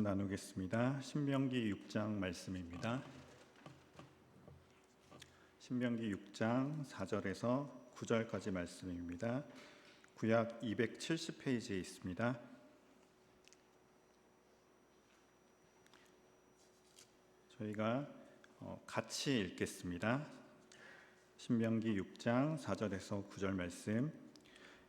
나누겠습니다. 신명기 6장 말씀입니다. 신명기 6장 4절에서 9절까지 말씀입니다. 구약 270페이지에 있습니다. 저희가 같이 읽겠습니다. 신명기 6장 4절에서 9절 말씀.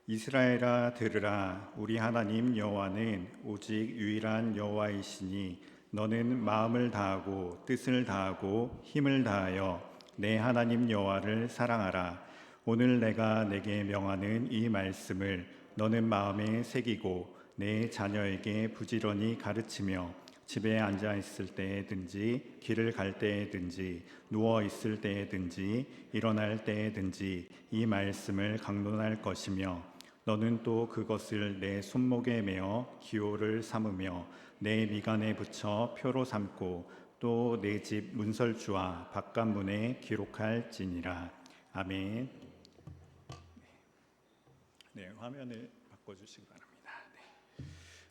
이스라엘아 들으라. 우리 하나님 여호와는 오직 유일한 여호와이시니 너는 마음을 다하고 뜻을 다하고 힘을 다하여 내 하나님 여호와를 사랑하라. 오늘 내가 내게 명하는 이 말씀을 너는 마음에 새기고 내 자녀에게 부지런히 가르치며 집에 앉아 있을 때에든지 길을 갈 때에든지 누워 있을 때에든지 일어날 때에든지 이 말씀을 강론할 것이며 너는 또 그것을 내 손목에 메어 기호를 삼으며 내 미간에 붙여 표로 삼고 또 내 집 문설주와 바깥문에 기록할지니라. 아멘. 네, 화면을 바꿔주시기 바랍니다. 네.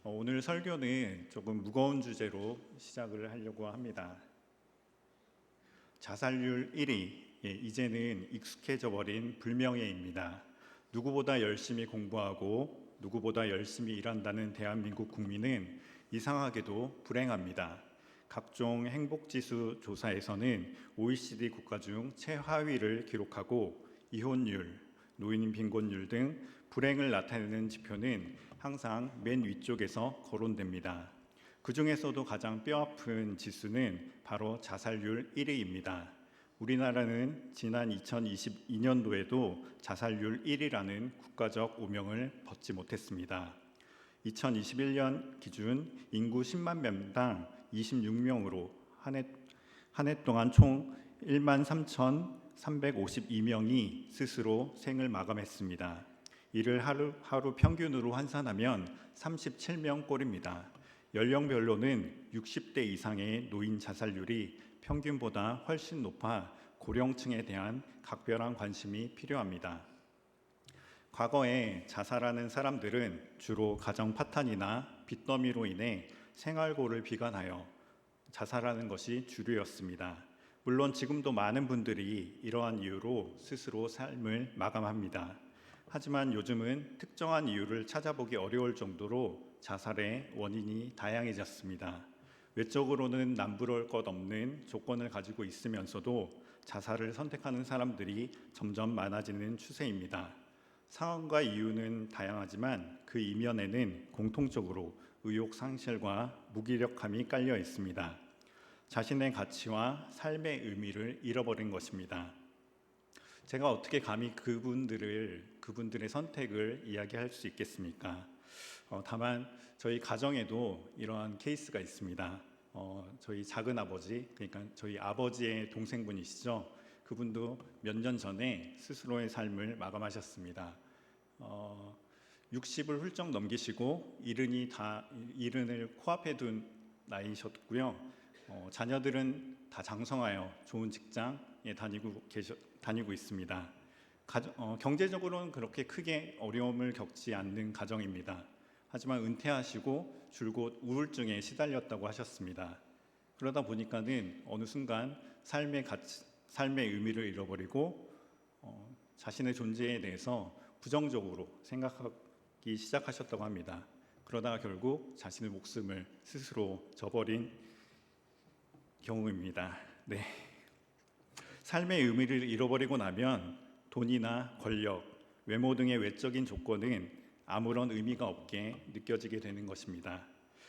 오늘 설교는 조금 무거운 주제로 시작을 하려고 합니다. 자살률 1위, 이제는 익숙해져 버린 불명예입니다. 누구보다 열심히 공부하고 누구보다 열심히 일한다는 대한민국 국민은 이상하게도 불행합니다. 각종 행복지수 조사에서는 OECD 국가 중 최하위를 기록하고 이혼율, 노인 빈곤율 등 불행을 나타내는 지표는 항상 맨 위쪽에서 거론됩니다. 그 중에서도 가장 뼈아픈 지수는 바로 자살률 1위입니다. 우리나라는 지난 2022년도에도 자살률 1위라는 국가적 오명을 벗지 못했습니다. 2021년 기준 인구 10만 명당 26명으로 한 해 동안 총 1만 3,352명이 스스로 생을 마감했습니다. 이를 하루 평균으로 환산하면 37명 꼴입니다. 연령별로는 60대 이상의 노인 자살률이 평균보다 훨씬 높아 고령층에 대한 각별한 관심이 필요합니다. 과거에 자살하는 사람들은 주로 가정 파탄이나 빚더미로 인해 생활고를 비관하여 자살하는 것이 주류였습니다. 물론 지금도 많은 분들이 이러한 이유로 스스로 삶을 마감합니다. 하지만 요즘은 특정한 이유를 찾아보기 어려울 정도로 자살의 원인이 다양해졌습니다. 외적으로는 남부러울 것 없는 조건을 가지고 있으면서도 자살을 선택하는 사람들이 점점 많아지는 추세입니다. 상황과 이유는 다양하지만 그 이면에는 공통적으로 의욕 상실과 무기력함이 깔려 있습니다. 자신의 가치와 삶의 의미를 잃어버린 것입니다. 제가 어떻게 감히 그분들의 선택을 이야기할 수 있겠습니까? 다만 저희 가정에도 이러한 케이스가 있습니다. 저희 작은 아버지, 그러니까 저희 아버지의 동생분이시죠. 그분도 몇 년 전에 스스로의 삶을 마감하셨습니다. 60을 훌쩍 넘기시고 이른을 코앞에 둔 나이셨고요. 자녀들은 다 장성하여 좋은 직장에 다니고 있습니다. 경제적으로는 그렇게 크게 어려움을 겪지 않는 가정입니다. 하지만 은퇴하시고 줄곧 우울증에 시달렸다고 하셨습니다. 그러다 보니까는 어느 순간 삶의 의미를 잃어버리고 자신의 존재에 대해서 부정적으로 생각하기 시작하셨다고 합니다. 그러다가 결국 자신의 목숨을 스스로 저버린 경우입니다. 네. 삶의 의미를 잃어버리고 나면 돈이나 권력, 외모 등의 외적인 조건은 아무런 의미가 없게 느껴지게 되는 것입니다.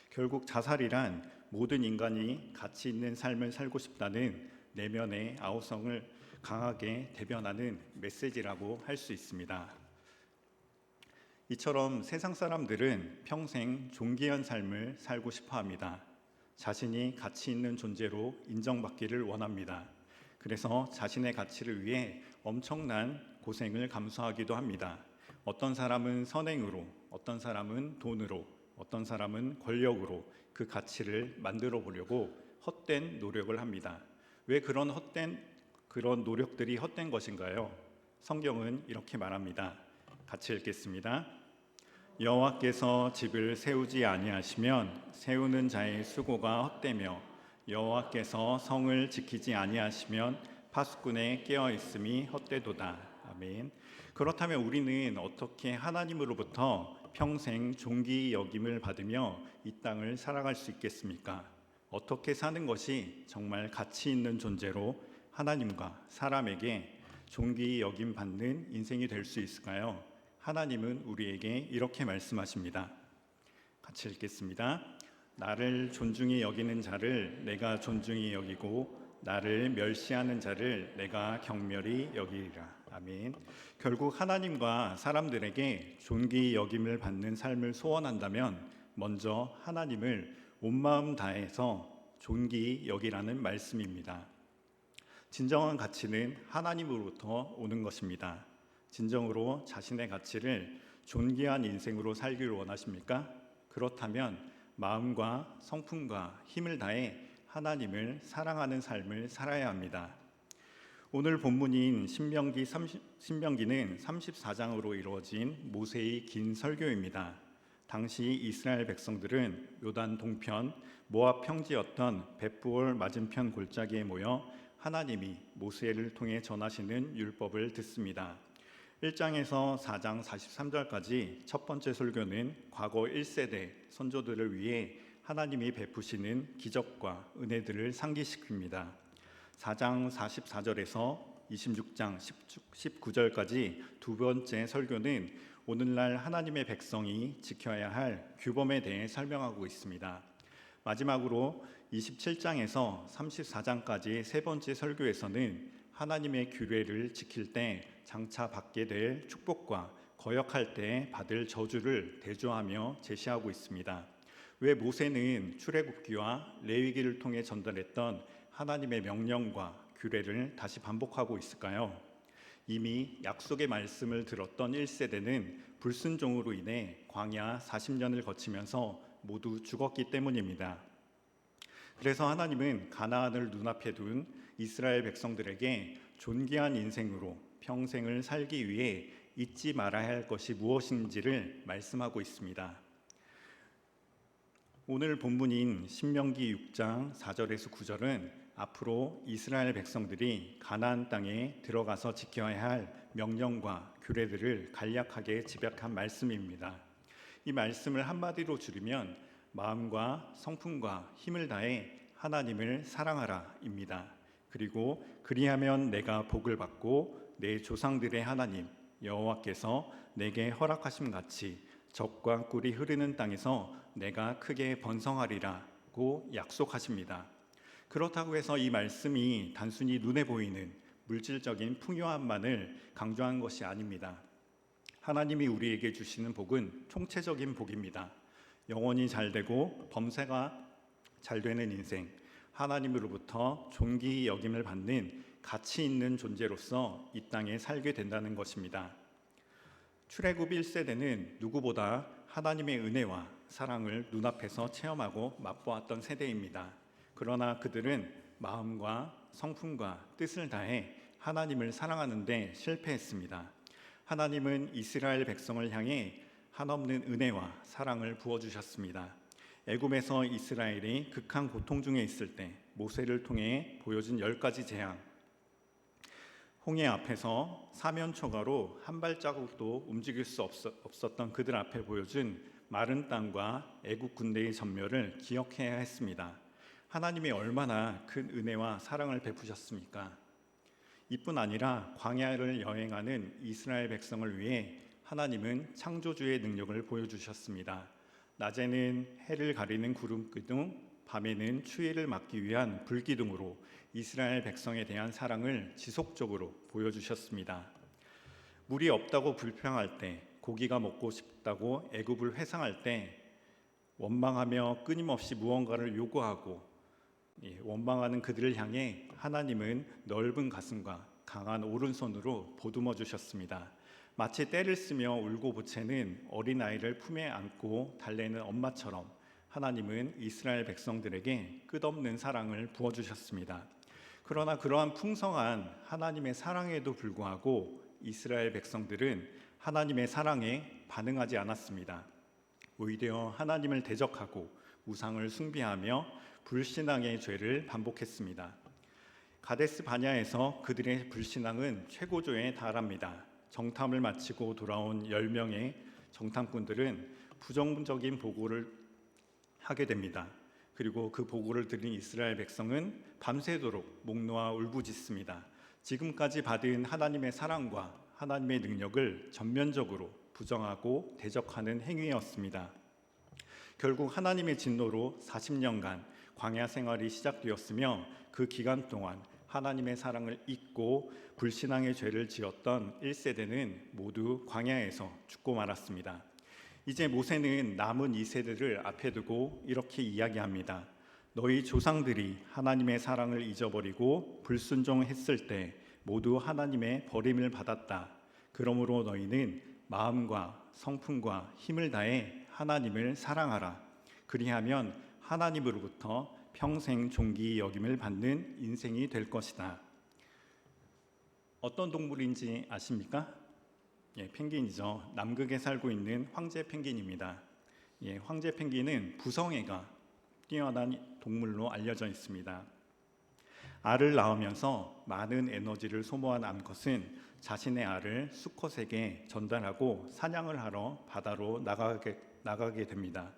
결국 자살이란 모든 인간이 가치 있는 삶을 살고 싶다는 내면의 아우성을 강하게 대변하는 메시지라고 할 수 있습니다. 이처럼 세상 사람들은 평생 존귀한 삶을 살고 싶어 합니다. 자신이 가치 있는 존재로 인정받기를 원합니다. 그래서 자신의 가치를 위해 엄청난 고생을 감수하기도 합니다. 어떤 사람은 선행으로, 어떤 사람은 돈으로, 어떤 사람은 권력으로 그 가치를 만들어 보려고 헛된 노력을 합니다. 왜 그런 노력들이 헛된 것인가요? 성경은 이렇게 말합니다. 같이 읽겠습니다. 여호와께서 집을 세우지 아니하시면 세우는 자의 수고가 헛되며 여호와께서 성을 지키지 아니하시면 파수꾼의 깨어 있음이 헛되도다. 아멘. 그렇다면 우리는 어떻게 하나님으로부터 평생 존귀 여김을 받으며 이 땅을 살아갈 수 있겠습니까? 어떻게 사는 것이 정말 가치 있는 존재로 하나님과 사람에게 존귀 여김 받는 인생이 될 수 있을까요? 하나님은 우리에게 이렇게 말씀하십니다. 같이 읽겠습니다. 나를 존중히 여기는 자를 내가 존중히 여기고 나를 멸시하는 자를 내가 경멸히 여기리라. 아멘. 결국 하나님과 사람들에게 존귀 여김을 받는 삶을 소원한다면 먼저 하나님을 온 마음 다해서 존귀 여기라는 말씀입니다. 진정한 가치는 하나님으로부터 오는 것입니다. 진정으로 자신의 가치를 존귀한 인생으로 살기를 원하십니까? 그렇다면 마음과 성품과 힘을 다해 하나님을 사랑하는 삶을 살아야 합니다. 오늘 본문인 신명기는 34장으로 이루어진 모세의 긴 설교입니다. 당시 이스라엘 백성들은 요단 동편 모압 평지였던 벳부올 맞은편 골짜기에 모여 하나님이 모세를 통해 전하시는 율법을 듣습니다. 1장에서 4장 43절까지 첫 번째 설교는 과거 1세대 선조들을 위해 하나님이 베푸시는 기적과 은혜들을 상기시킵니다. 4장 44절에서 26장 19절까지 두 번째 설교는 오늘날 하나님의 백성이 지켜야 할 규범에 대해 설명하고 있습니다. 마지막으로 27장에서 34장까지 세 번째 설교에서는 하나님의 규례를 지킬 때 장차 받게 될 축복과 거역할 때 받을 저주를 대조하며 제시하고 있습니다. 왜 모세는 출애굽기와 레위기를 통해 전달했던 하나님의 명령과 규례를 다시 반복하고 있을까요? 이미 약속의 말씀을 들었던 1세대는 불순종으로 인해 광야 40년을 거치면서 모두 죽었기 때문입니다. 그래서 하나님은 가나안을 눈앞에 둔 이스라엘 백성들에게 존귀한 인생으로 평생을 살기 위해 잊지 말아야 할 것이 무엇인지를 말씀하고 있습니다. 오늘 본문인 신명기 6장 4절에서 9절은 앞으로 이스라엘 백성들이 가나안 땅에 들어가서 지켜야 할 명령과 규례들을 간략하게 집약한 말씀입니다. 이 말씀을 한마디로 줄이면 마음과 성품과 힘을 다해 하나님을 사랑하라입니다. 그리고 그리하면 내가 복을 받고 내 조상들의 하나님 여호와께서 내게 허락하심 같이 젖과 꿀이 흐르는 땅에서 내가 크게 번성하리라고 약속하십니다. 그렇다고 해서 이 말씀이 단순히 눈에 보이는 물질적인 풍요함만을 강조한 것이 아닙니다. 하나님이 우리에게 주시는 복은 총체적인 복입니다. 영혼이 잘되고 범사가 잘되는 인생, 하나님으로부터 존귀 여김을 받는 가치 있는 존재로서 이 땅에 살게 된다는 것입니다. 출애굽 1세대는 누구보다 하나님의 은혜와 사랑을 눈앞에서 체험하고 맛보았던 세대입니다. 그러나 그들은 마음과 성품과 뜻을 다해 하나님을 사랑하는 데 실패했습니다. 하나님은 이스라엘 백성을 향해 한없는 은혜와 사랑을 부어주셨습니다. 애굽에서 이스라엘이 극한 고통 중에 있을 때 모세를 통해 보여준 10가지 재앙, 홍해 앞에서 사면초가로 한 발자국도 움직일 수 없었던 그들 앞에 보여준 마른 땅과 애굽 군대의 전멸을 기억해야 했습니다. 하나님이 얼마나 큰 은혜와 사랑을 베푸셨습니까? 이뿐 아니라 광야를 여행하는 이스라엘 백성을 위해 하나님은 창조주의 능력을 보여주셨습니다. 낮에는 해를 가리는 구름 기둥, 밤에는 추위를 막기 위한 불기둥으로 이스라엘 백성에 대한 사랑을 지속적으로 보여주셨습니다. 물이 없다고 불평할 때, 고기가 먹고 싶다고 애굽을 회상할 때 원망하며 끊임없이 무언가를 요구하고 원망하는 그들을 향해 하나님은 넓은 가슴과 강한 오른손으로 보듬어 주셨습니다. 마치 떼를 쓰며 울고 보채는 어린아이를 품에 안고 달래는 엄마처럼 하나님은 이스라엘 백성들에게 끝없는 사랑을 부어주셨습니다. 그러나 그러한 풍성한 하나님의 사랑에도 불구하고 이스라엘 백성들은 하나님의 사랑에 반응하지 않았습니다. 오히려 하나님을 대적하고 우상을 숭배하며 불신앙의 죄를 반복했습니다. 가데스 바냐에서 그들의 불신앙은 최고조에 달합니다. 정탐을 마치고 돌아온 10명의 정탐꾼들은 부정적인 보고를 하게 됩니다. 그리고 그 보고를 들은 이스라엘 백성은 밤새도록 목 놓아 울부짖습니다. 지금까지 받은 하나님의 사랑과 하나님의 능력을 전면적으로 부정하고 대적하는 행위였습니다. 결국 하나님의 진노로 40년간 광야 생활이 시작되었으며 그 기간 동안 하나님의 사랑을 잊고 불신앙의 죄를 지었던 1세대는 모두 광야에서 죽고 말았습니다. 이제 모세는 남은 2세대를 앞에 두고 이렇게 이야기합니다. 너희 조상들이 하나님의 사랑을 잊어버리고 불순종했을 때 모두 하나님의 버림을 받았다. 그러므로 너희는 마음과 성품과 힘을 다해 하나님을 사랑하라. 그리하면 하나님으로부터 평생 존귀 여김을 받는 인생이 될 것이다. 어떤 동물인지 아십니까? 펭귄이죠. 남극에 살고 있는 황제 펭귄입니다. 황제 펭귄은 부성애가 뛰어난 동물로 알려져 있습니다. 알을 낳으면서 많은 에너지를 소모한 암컷은 자신의 알을 수컷에게 전달하고 사냥을 하러 바다로 나가게 됩니다.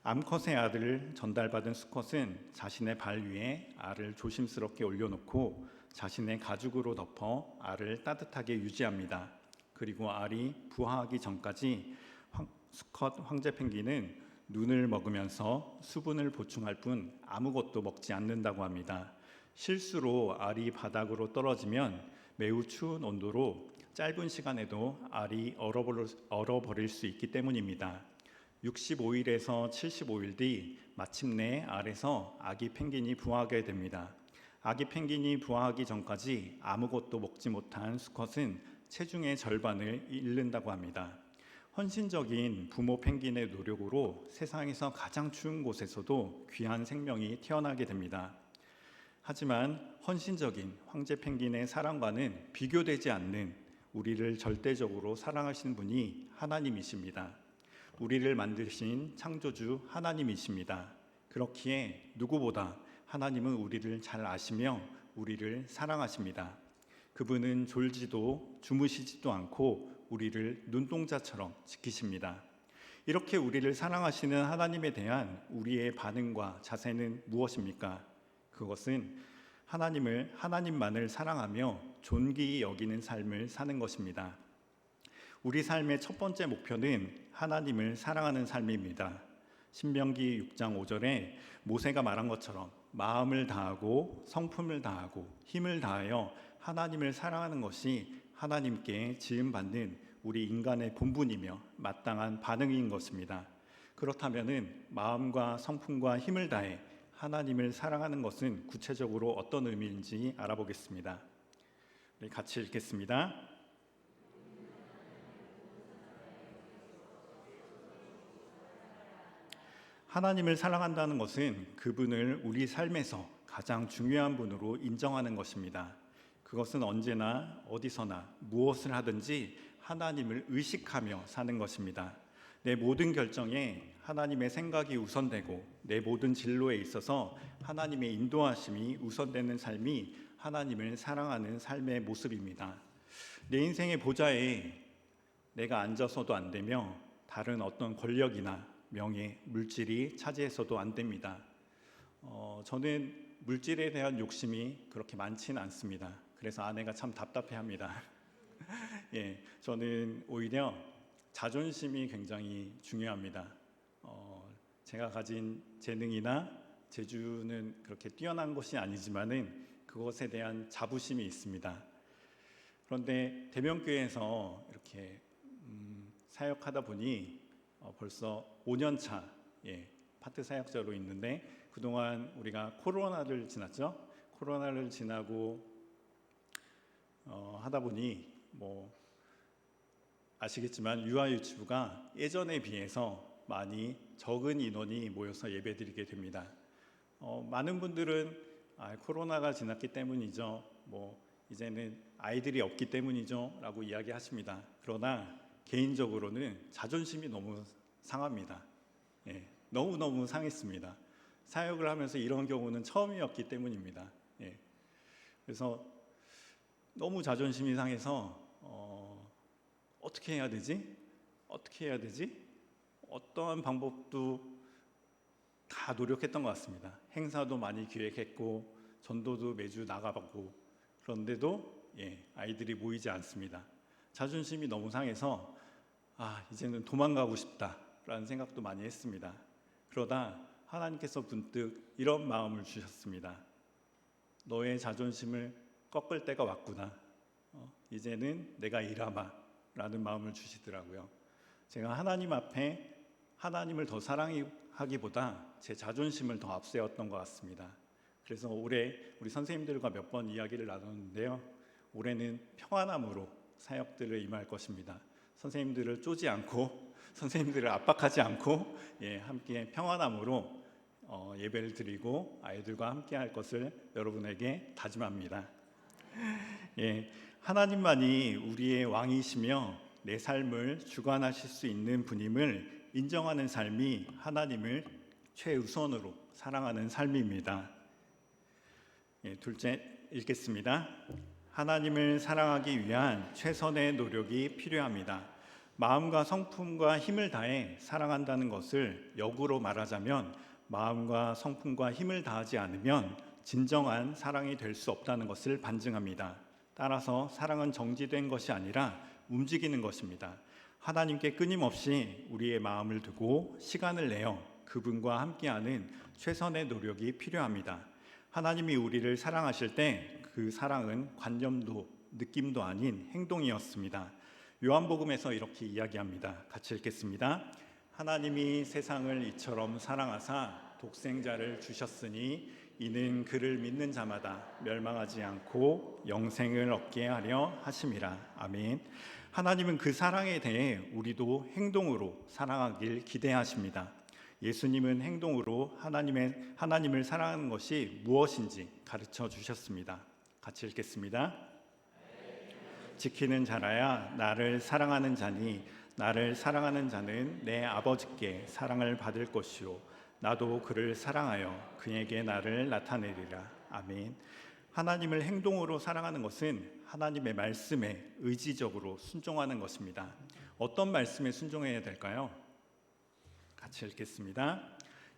암컷의 알을 전달받은 수컷은 자신의 발 위에 알을 조심스럽게 올려놓고 자신의 가죽으로 덮어 알을 따뜻하게 유지합니다. 그리고 알이 부화하기 전까지 수컷 황제 펭귄은 눈을 먹으면서 수분을 보충할 뿐 아무것도 먹지 않는다고 합니다. 실수로 알이 바닥으로 떨어지면 매우 추운 온도로 짧은 시간에도 알이 얼어버릴 수 있기 때문입니다. 65일에서 75일 뒤 마침내 알에서 아기 펭귄이 부화하게 됩니다. 아기 펭귄이 부화하기 전까지 아무것도 먹지 못한 수컷은 체중의 절반을 잃는다고 합니다. 헌신적인 부모 펭귄의 노력으로 세상에서 가장 추운 곳에서도 귀한 생명이 태어나게 됩니다. 하지만 헌신적인 황제 펭귄의 사랑과는 비교되지 않는 우리를 절대적으로 사랑하시는 분이 하나님이십니다. 우리를 만드신 창조주 하나님이십니다. 그렇기에 누구보다 하나님은 우리를 잘 아시며 우리를 사랑하십니다. 그분은 졸지도 주무시지도 않고 우리를 눈동자처럼 지키십니다. 이렇게 우리를 사랑하시는 하나님에 대한 우리의 반응과 자세는 무엇입니까? 그것은 하나님만을 사랑하며 존귀히 여기는 삶을 사는 것입니다. 우리 삶의 첫 번째 목표는 하나님을 사랑하는 삶입니다. 신명기 6장 5절에 모세가 말한 것처럼 마음을 다하고 성품을 다하고 힘을 다하여 하나님을 사랑하는 것이 하나님께 지음받는 우리 인간의 본분이며 마땅한 반응인 것입니다. 그렇다면 마음과 성품과 힘을 다해 하나님을 사랑하는 것은 구체적으로 어떤 의미인지 알아보겠습니다. 우리 같이 읽겠습니다. 하나님을 사랑한다는 것은 그분을 우리 삶에서 가장 중요한 분으로 인정하는 것입니다. 그것은 언제나 어디서나 무엇을 하든지 하나님을 의식하며 사는 것입니다. 내 모든 결정에 하나님의 생각이 우선되고 내 모든 진로에 있어서 하나님의 인도하심이 우선되는 삶이 하나님을 사랑하는 삶의 모습입니다. 내 인생의 보좌에 내가 앉아서도 안 되며 다른 어떤 권력이나 명예, 물질이 차지해서도 안 됩니다. 저는 물질에 대한 욕심이 그렇게 많지는 않습니다. 그래서 아내가 참 답답해합니다. 저는 오히려 자존심이 굉장히 중요합니다. 제가 가진 재능이나 재주는 그렇게 뛰어난 것이 아니지만은 그것에 대한 자부심이 있습니다. 그런데 대명교회에서 이렇게 사역하다 보니 벌써 5년 차 파트 사역자로 있는데 그동안 우리가 코로나를 지났죠. 코로나를 지나고 하다 보니 아시겠지만 유아유치부가 예전에 비해서 많이 적은 인원이 모여서 예배드리게 됩니다. 많은 분들은 코로나가 지났기 때문이죠. 이제는 아이들이 없기 때문이죠 라고 이야기하십니다. 그러나 개인적으로는 자존심이 너무 상합니다. 예, 너무너무 상했습니다. 사역을 하면서 이런 경우는 처음이었기 때문입니다. 예, 그래서 너무 자존심이 상해서 어떻게 해야 되지? 어떻게 해야 되지? 어떠한 방법도 다 노력했던 것 같습니다. 행사도 많이 기획했고 전도도 매주 나가봤고 그런데도 아이들이 모이지 않습니다. 자존심이 너무 상해서 이제는 도망가고 싶다라는 생각도 많이 했습니다. 그러다 하나님께서 문득 이런 마음을 주셨습니다. 너의 자존심을 꺾을 때가 왔구나. 이제는 내가 일하마 라는 마음을 주시더라고요. 제가 하나님 앞에 하나님을 더 사랑하기보다 제 자존심을 더 앞세웠던 것 같습니다. 그래서 올해 우리 선생님들과 몇 번 이야기를 나눴는데요. 올해는 평안함으로 사역들을 임할 것입니다. 선생님들을 쪼지 않고 선생님들을 압박하지 않고 함께 평안함으로 예배를 드리고 아이들과 함께 할 것을 여러분에게 다짐합니다. 하나님만이 우리의 왕이시며 내 삶을 주관하실 수 있는 분임을 인정하는 삶이 하나님을 최우선으로 사랑하는 삶입니다. 둘째 읽겠습니다. 하나님을 사랑하기 위한 최선의 노력이 필요합니다. 마음과 성품과 힘을 다해 사랑한다는 것을 역으로 말하자면 마음과 성품과 힘을 다하지 않으면 진정한 사랑이 될 수 없다는 것을 반증합니다. 따라서 사랑은 정지된 것이 아니라 움직이는 것입니다. 하나님께 끊임없이 우리의 마음을 두고 시간을 내어 그분과 함께하는 최선의 노력이 필요합니다. 하나님이 우리를 사랑하실 때 그 사랑은 관념도 느낌도 아닌 행동이었습니다. 요한복음에서 이렇게 이야기합니다. 같이 읽겠습니다. 하나님이 세상을 이처럼 사랑하사 독생자를 주셨으니 이는 그를 믿는 자마다 멸망하지 않고 영생을 얻게 하려 하심이라. 아멘. 하나님은 그 사랑에 대해 우리도 행동으로 사랑하길 기대하십니다. 예수님은 행동으로 하나님을 사랑하는 것이 무엇인지 가르쳐 주셨습니다. 같이 읽겠습니다. 지키는 자라야 나를 사랑하는 자니 나를 사랑하는 자는 내 아버지께 사랑을 받을 것이요 나도 그를 사랑하여 그에게 나를 나타내리라. 아멘. 하나님을 행동으로 사랑하는 것은 하나님의 말씀에 의지적으로 순종하는 것입니다. 어떤 말씀에 순종해야 될까요? 같이 읽겠습니다.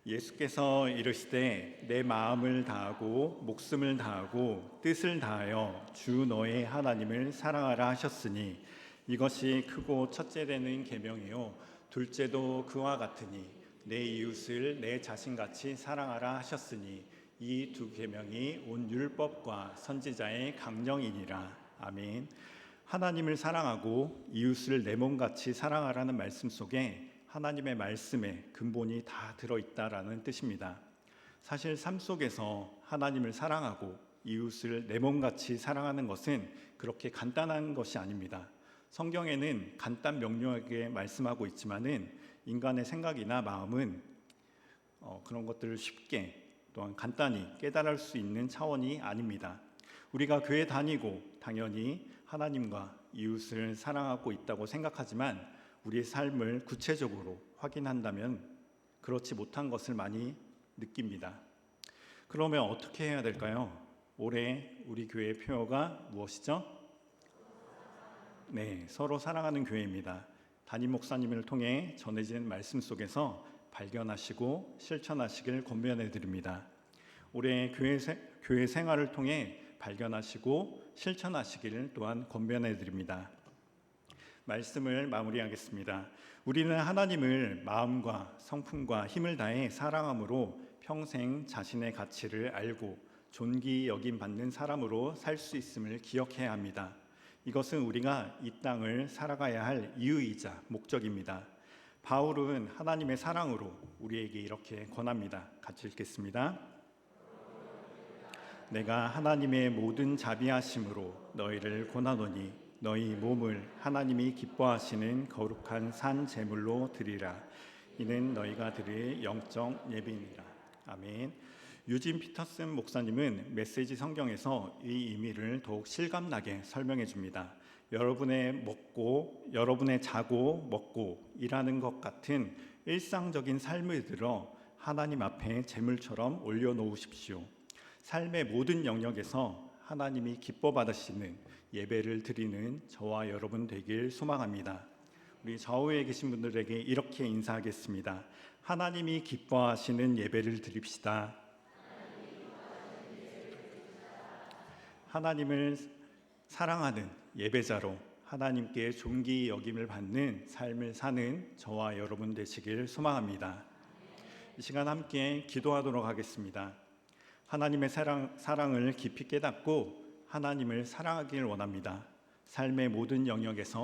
예수께서 이르시되 내 마음을 다하고 목숨을 다하고 뜻을 다하여 주 너의 하나님을 사랑하라 하셨으니 이것이 크고 첫째 되는 계명이요 둘째도 그와 같으니 내 이웃을 내 자신같이 사랑하라 하셨으니 이 두 계명이 온 율법과 선지자의 강령이니라. 아멘. 하나님을 사랑하고 이웃을 내 몸같이 사랑하라는 말씀 속에 하나님의 말씀에 근본이 다 들어있다라는 뜻입니다. 사실 삶 속에서 하나님을 사랑하고 이웃을 내 몸같이 사랑하는 것은 그렇게 간단한 것이 아닙니다. 성경에는 간단 명료하게 말씀하고 있지만은 인간의 생각이나 마음은 그런 것들을 쉽게 또한 간단히 깨달을 수 있는 차원이 아닙니다. 우리가 교회 다니고 당연히 하나님과 이웃을 사랑하고 있다고 생각하지만 우리의 삶을 구체적으로 확인한다면 그렇지 못한 것을 많이 느낍니다. 그러면 어떻게 해야 될까요? 올해 우리 교회의 표어가 무엇이죠? 네, 서로 사랑하는 교회입니다. 담임 목사님을 통해 전해진 말씀 속에서 발견하시고 실천하시길 권면해 드립니다. 올해 교회 생활을 통해 발견하시고 실천하시기를 또한 권면해 드립니다. 말씀을 마무리하겠습니다. 우리는 하나님을 마음과 성품과 힘을 다해 사랑함으로 평생 자신의 가치를 알고 존귀 여김 받는 사람으로 살 수 있음을 기억해야 합니다. 이것은 우리가 이 땅을 살아가야 할 이유이자 목적입니다. 바울은 하나님의 사랑으로 우리에게 이렇게 권합니다. 같이 읽겠습니다. 내가 하나님의 모든 자비하심으로 너희를 권하노니 너희 몸을 하나님이 기뻐하시는 거룩한 산 제물로 드리라. 이는 너희가 드릴 영적 예비니라. 아멘. 유진 피터슨 목사님은 메시지 성경에서 이 의미를 더욱 실감나게 설명해 줍니다. 여러분의 자고 먹고 일하는 것 같은 일상적인 삶을 들어 하나님 앞에 제물처럼 올려놓으십시오. 삶의 모든 영역에서 하나님이 기뻐 받으시는 예배를 드리는 저와 여러분 되길 소망합니다. 우리 좌우에 계신 분들에게 이렇게 인사하겠습니다. 하나님이 기뻐하시는 예배를 드립시다. 하나님을 사랑하는 예배자로 하나님께 존귀 여김을 받는 삶을 사는 저와 여러분 되시길 소망합니다. 이 시간 함께 기도하도록 하겠습니다. 하나님의 사랑을 깊이 깨닫고 하나님을 사랑하길 원합니다. 삶의 모든 영역에서